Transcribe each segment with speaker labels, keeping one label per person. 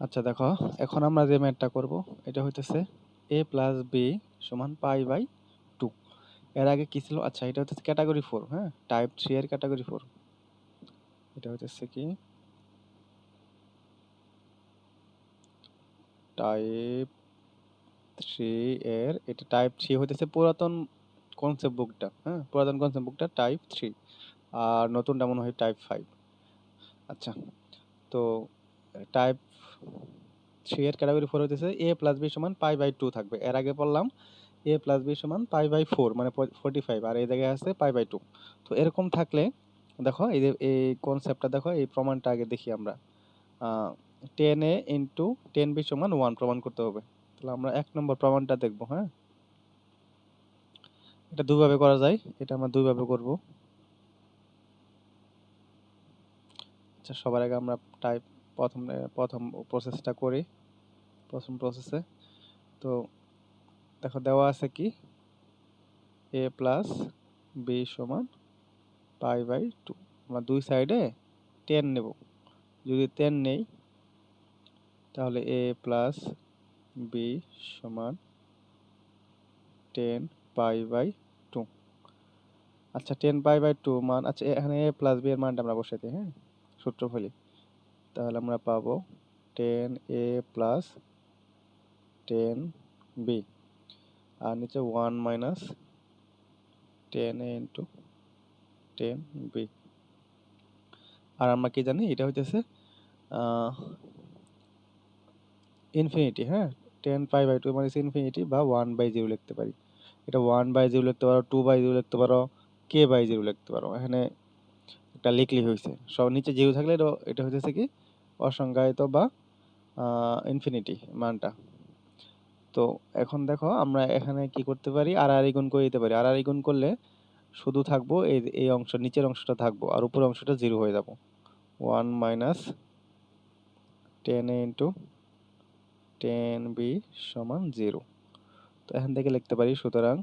Speaker 1: আচ্ছা দেখো, এখন আমরা যে ম্যাথটা করব এটা হইতেছে a প্লাস বি সমান পাই বাই 2। এর আগে কি ছিল? আচ্ছা, এটা হচ্ছে ক্যাটাগরি 4, হ্যাঁ, টাইপ 3 এর ক্যাটাগরি 4। এটা হচ্ছে কি টাইপ 3 এর, এটা টাইপ 3 হইতেছে পুরাতন কনসেপ্ট বুকটা, হ্যাঁ, পুরাতন কনসেপ্ট বুকটা টাইপ 3, আর নতুনটা মনে হয় টাইপ 5। আচ্ছা, তো টাইপ 3 এর ক্যাটাগরি 4 হইতেছে a প্লাস b সমান পাই বাই 2 থাকবে। এর আগে বললাম a প্লাস বি সমান পাই বাই 4 মানে 45, আর এই জায়গায় আছে পাই বাই 2। তো এরকম থাকলে দেখো, এই যে এই কনসেপ্টটা দেখো, এই প্রমাণটা আগে দেখি আমরা। 10a ইন্টু 10b সমান 1 প্রমাণ করতে হবে। তাহলে আমরা 1 নম্বর প্রমাণটা দেখবো, হ্যাঁ। এটা দুইভাবে করা যায়, এটা আমরা দুইভাবে করব। আচ্ছা, সবার আগে আমরা টাইপ প্রথম প্রসেসটা করি। প্রথম প্রসেসে তো দেখো দেওয়া আছে কি a প্লাস বি সমান পাই বাই 2। আমরা দুই সাইডে 10 নেব। যদি 10 নেই তাহলে a প্লাস বি সমান 10 পাই বাই 2। আচ্ছা, 10 পাই বাই 2 মান, আচ্ছা এখানে a প্লাস বি এর মানটা আমরা বসাই দিই, হ্যাঁ, সূত্র ফেলি। তাহলে আমরা পাবো 10a প্লাস 10b, আর নিচে 1 মাইনাস 10a ইন্টু 10b। আর আমরা কি জানি, এটা হইতেছে ইনফিনিটি, হ্যাঁ। 10 পাই বাই 2 মানে ইনফিনিটি, বা 1/0 লিখতে পারি। এটা 1/0 লিখতে পারো, 2/0 লিখতে পারো, k/0 লিখতে পারো। এখানে একটা লিখলি হয়েছে, সব নিচে জিরো থাকলে এটা হইতেছে কি অসংজ্ঞায়িত বা ইনফিনিটি মানটা। তো এখন দেখো আমরা এখানে কি করতে পারি, আর আর গুণ করে দিতে পারি। আর আর গুণ করলে শুধু থাকবো এই এই অংশ, নিচের অংশটা থাকবো, আর উপরের অংশটা জিরো হয়ে যাব। 1 মাইনাস 10a ইন্টু 10b সমান 0। তো এখান থেকে লিখতে পারি, সুতরাং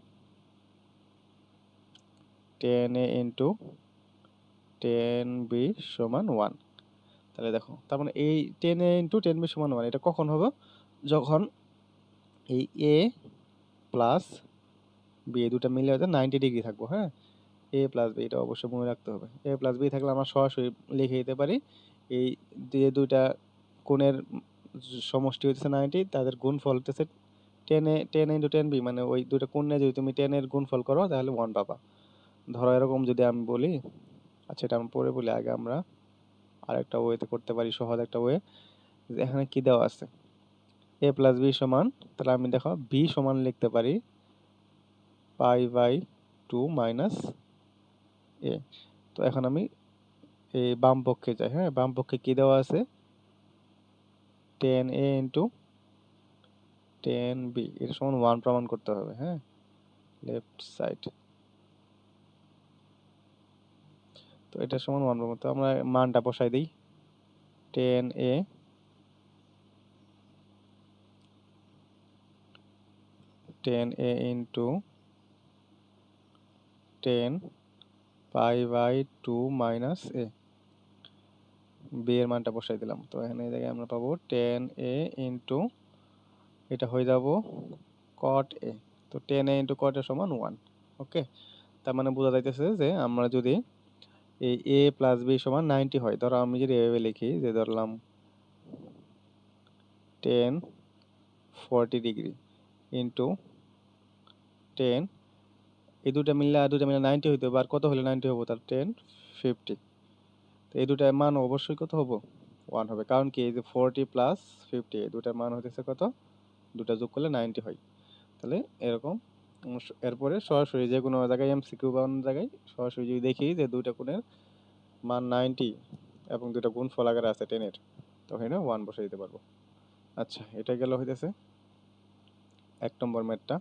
Speaker 1: 10a ইন্টু 10b সমান 1। তাহলে দেখো, তার মানে এই 10a ইন্টু 10b সমান 1 এটা কখন হবে? যখন এই a প্লাস বি এই দুটা মিলে হয়তো 90 ডিগ্রি থাকবো, হ্যাঁ। এ প্লাস বি, এটা অবশ্যই মনে রাখতে হবে। এ প্লাস বি থাকলে আমরা সরাসরি লিখে দিতে পারি এই যে দুইটা কোণের সমষ্টি হচ্ছে 90, তাদের গুণফল হচ্ছে 10 ইন্টু 10b, মানে ওই দুইটা কোণে যদি তুমি 10 এর গুণফল করো তাহলে 1 পাবা। ধরো এরকম যদি আমি বলি, আচ্ছা এটা আমি পরে বলি, আগে আমরা আরেকটা ওয়েতে করতে পারি, সহজ একটা ওয়ে। এখানে কি দেওয়া আছে, এ প্লাস বি সমান, তাহলে আমি দেখো বি সমান লিখতে পারি পাই বাই 2 মাইনাস এ। তো এখন আমি এই বাম পক্ষে যাই, হ্যাঁ, বাম পক্ষে কি দেওয়া আছে 10a ইন্টু 10b এর সমান 1 প্রমাণ করতে হবে, হ্যাঁ, লেফট সাইড। তো এটার সমান 1 প্রমাণ, তো আমরা মানটা বসাই দিই। 10a 10a into 10 pi by 2 minus a, b এর মানটা বসাই দিলাম। তো এখানে এই জায়গায় আমরা পাবো 10a ইন্টু, এটা হয়ে যাব cot a। তো 10a ইন্টু cot a সমান 1। ওকে, তার মানে বোঝা যাইতেছে যে আমরা যদি এই a প্লাস বি সমান 90 হয়, ধরো আমি যদি এভাবে লিখি যে ধরলাম 10 40 ডিগ্রি ইন্টু 10, এই দুটা মিললে আর দুটা মিলে 90 হইতে হবে, আর কত হলে 90 হবো, তার 10 50। তো এই দুটার মান অবশ্যই কত হবো, 1 হবে, কারণ কি এই যে 40 প্লাস 50 এই দুটার মান হতেছে কত, দুটা যোগ করলে 90 হয়। তাহলে এরকম এরপরে সরাসরি যে কোনো জায়গায় এমসিকিউ বা অন্য জায়গায় সরাসরি যদি দেখি যে দুইটা কোণের মান 90 এবং দুটা গুণফল আকারে আছে 10 এর, তখন এটা 1 বসে দিতে পারবো। আচ্ছা, এটা গেল হইতেছে 1 নম্বর ম্যাথটা।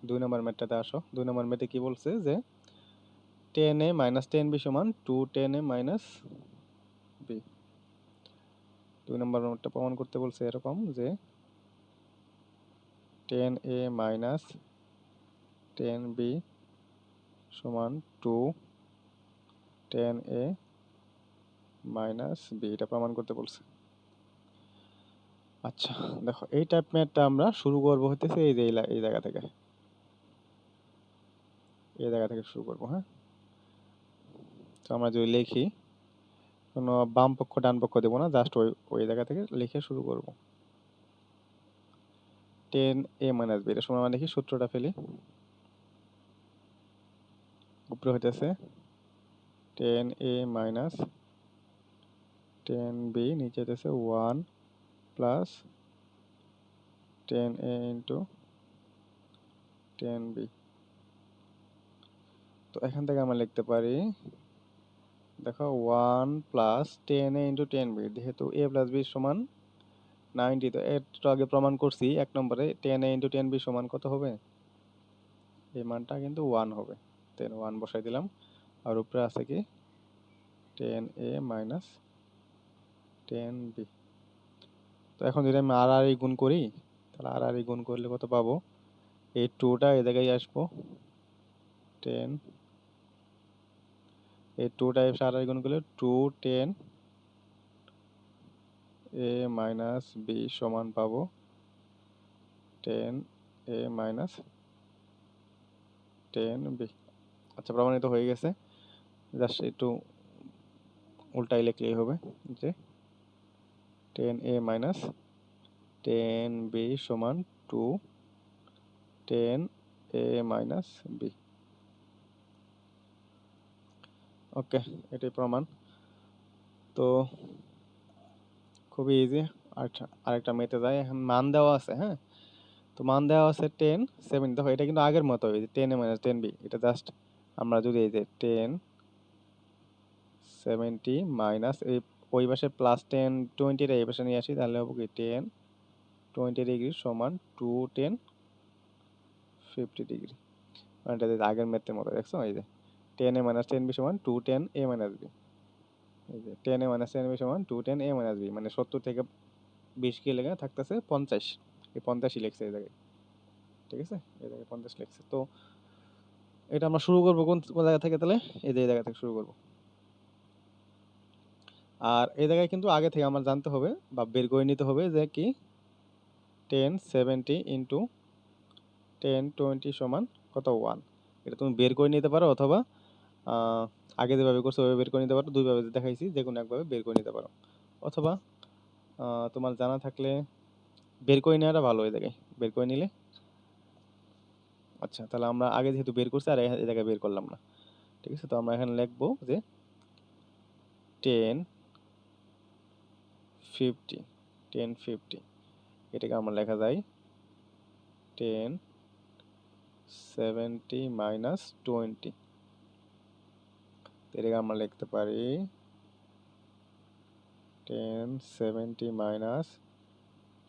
Speaker 1: 2 নম্বর ম্যাথটাতে আসো। 2 নম্বর ম্যাথে কি বলছে যে 10a মাইনাস 10b সমান 2 10a মাইনাস b। 2 নম্বর ম্যাথটা প্রমাণ করতে বলছে এরকম যে 10a মাইনাস 10b সমান 2 10a মাইনাস বি, এটা প্রমাণ করতে বলছে। আচ্ছা দেখো, এই টাইপ ম্যাথটা আমরা শুরু করব হইতেছে এই যে এই জায়গা থেকে, এই জায়গা থেকে শুরু করব। হ্যাঁ, তো আমরা যদি লিখি, কোনো বাম পক্ষ ডান পক্ষ দেবো না, জাস্ট ওই ওই জায়গা থেকে লিখে শুরু করব। 10a মাইনাস বি, এটা সময় আমরা লিখি, সূত্রটা ফেলি। উপরে হইতেছে 10a মাইনাস 10b, নিচে হইতেছে 1 প্লাস 10a ইন্টু 10b। তো এখান থেকে আমরা লিখতে পারি, দেখো 1 প্লাস 10a ইন্টু 10b, যেহেতু a প্লাস b সমান 90, তো একটু আগে প্রমাণ করছি 1 নম্বরে 10a ইন্টু 10b সমান কত হবে, এই মানটা কিন্তু 1 হবে। দেন 1 বসাই দিলাম, আর উপরে আছে কি 10a মাইনাস 10b। তো এখন যদি আমি আর আর গুণ করি, তাহলে আর আর গুণ করলে কত পাবো, এই 2টা এই জায়গায় আসবো, 10, এই 2টা এসে আর আর গুণ করলে 2 10 a মাইনাস b সমান পাবো 10 a মাইনাস 10 b। আচ্ছা, প্রমাণিত হয়ে গেছে। জাস্ট একটু উল্টাই লিখলেই হবে, যে 10 a মাইনাস 10 b সমান 2 10 a মাইনাস b। ওকে, এটাই প্রমাণ। তো খুবই ইজি। আচ্ছা, আরেকটা মেতে যাই। এখন মান দেওয়া আছে, হ্যাঁ, তো মান দেওয়া আছে 10 7। দেখো এটা কিন্তু আগের মতো, এই যে 10 a মাইনাস 10 b, এটা জাস্ট আমরা যদি এই যে 10 70 মাইনাস এই ওই পাশে প্লাস 10 20 টা এই পাশে নিয়ে আসি, তাহলে হবে কি 10 20 ডিগ্রি সমান 2 10 50 ডিগ্রি। মানে এটা যে আগের ম্যাথের মতো, দেখছো এই যে 10 a মাইনাস 10 b সমান 2 10 a মাইনাস b। এই যে 10 a মাইনাস 10 b সমান 2 10 a মাইনাস b, মানে 70 থেকে 20 কি লেগে থাকতেছে 50, এই 50ই লিখছে এই জায়গায়। ঠিক আছে, এই জায়গায় 50 লিখছে। তো এটা আমরা শুরু করবো কোন কোন জায়গা থেকে, তাহলে এই যে এই জায়গা থেকে শুরু করব। আর এই জায়গায় কিন্তু আগে থেকে আমার জানতে হবে বা বের করে নিতে হবে যে কি 10 70 ইন্টু 10 20 সমান কত 1। এটা তুমি বের করে নিতে পারো, অথবা আগে যেভাবে করছো ওইভাবে বের করে নিতে পারো, দুইভাবে দেখাইছি, যে কোনো একভাবে বের করে নিতে পারো। অথবা তোমার জানা থাকলে বের করে নেওয়াটা ভালো, এই জায়গায় বের করে নিলে। আচ্ছা, তাহলে আমরা আগে যেহেতু বের করছি আর এই জায়গায় বের করলাম না, ঠিক আছে। তো আমরা এখানে লিখবো যে 10 50, 10 50, এটাকে আমরা লেখা যায় 10 70 মাইনাস 20। এটাকে আমরা লিখতে পারি 10 70 মাইনাস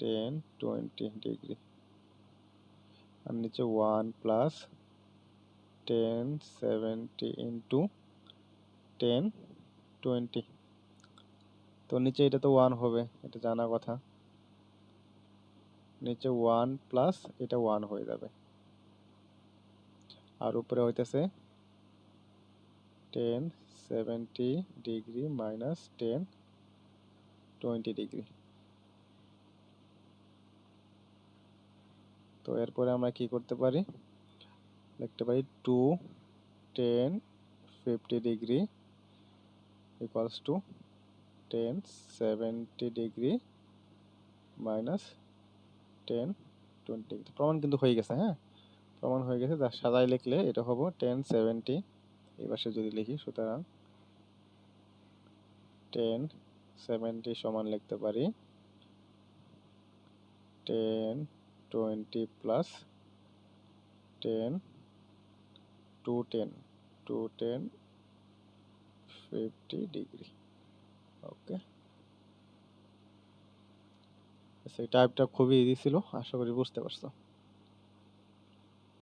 Speaker 1: 10 20 ডিগ্রি, আর নিচে 1 প্লাস 10 70 ইন্টু 10 20। তো নিচে এটা তো 1 হবে, এটা জানা কথা। নিচে 1 প্লাস এটা 1 হয়ে যাবে, আর উপরে হইতেছে 10 70 ডিগ্রি মাইনাস 10 20 ডিগ্রি। তো এরপরে আমরা কি করতে পারি, লিখতে পারি 2 10 50 degree equals to 10 70 degree minus 10 20 degree. প্রমাণ কিন্তু হয়ে গেছে, হ্যাঁ, প্রমাণ হয়ে গেছে। যা সাজায় লিখলে এটা হবো 10 70, এই পাশে যদি লিখি, সুতরাং 10 70 সমান লিখতে পারি 10 20 প্লাস 10 210 210 50 ডিগ্রি। ওকে, সেই টাইপটা খুবই ইজি ছিল, আশা করি বুঝতে পারছো।